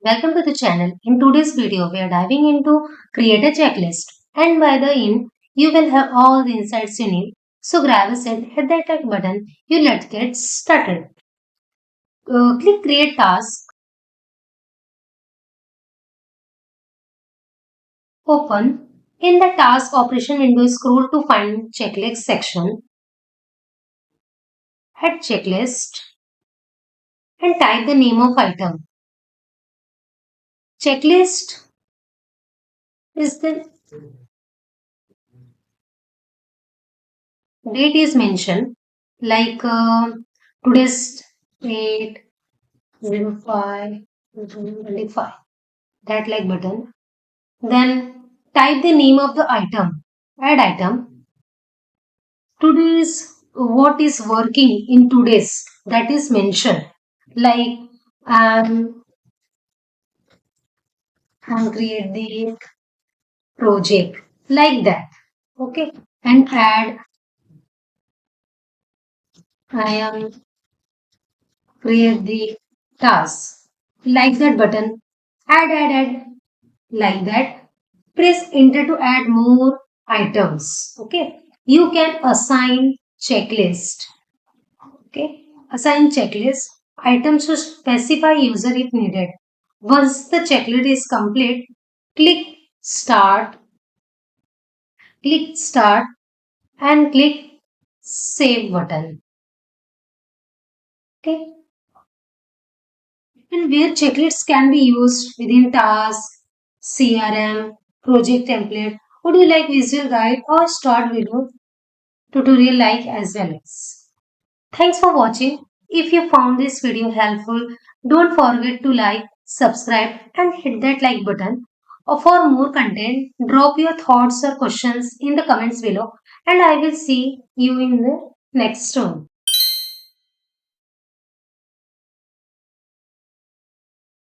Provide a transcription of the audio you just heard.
welcome to the channel. In today's video, we are diving into create a checklist, and by the end, you will have all the insights you need. So grab a seat, hit that like button. Let's get started. Click create task, open. In the task operation window, scroll to find checklist section. Hit checklist and type the name of item. Checklist is the date is mentioned like today's date 05 2025, that like button. Then type the name of the item, add item. Today's what is working in today's, that is mentioned like um, and create the project like that. Okay, and add I am create the task like that button. Add like that. Press enter to add more items. Okay. You can assign checklist. Okay. Assign checklist. Items to specify user if needed. Once the checklist is complete, click start, click start and click save button. Okay. And where checklists can be used within tasks, CRM, project template. Would you like visual guide or start video tutorial like as well as? Thanks for watching. If you found this video helpful, don't forget to like, subscribe and hit that like button. Or for more content, drop your thoughts or questions in the comments below and I will see you in the next one.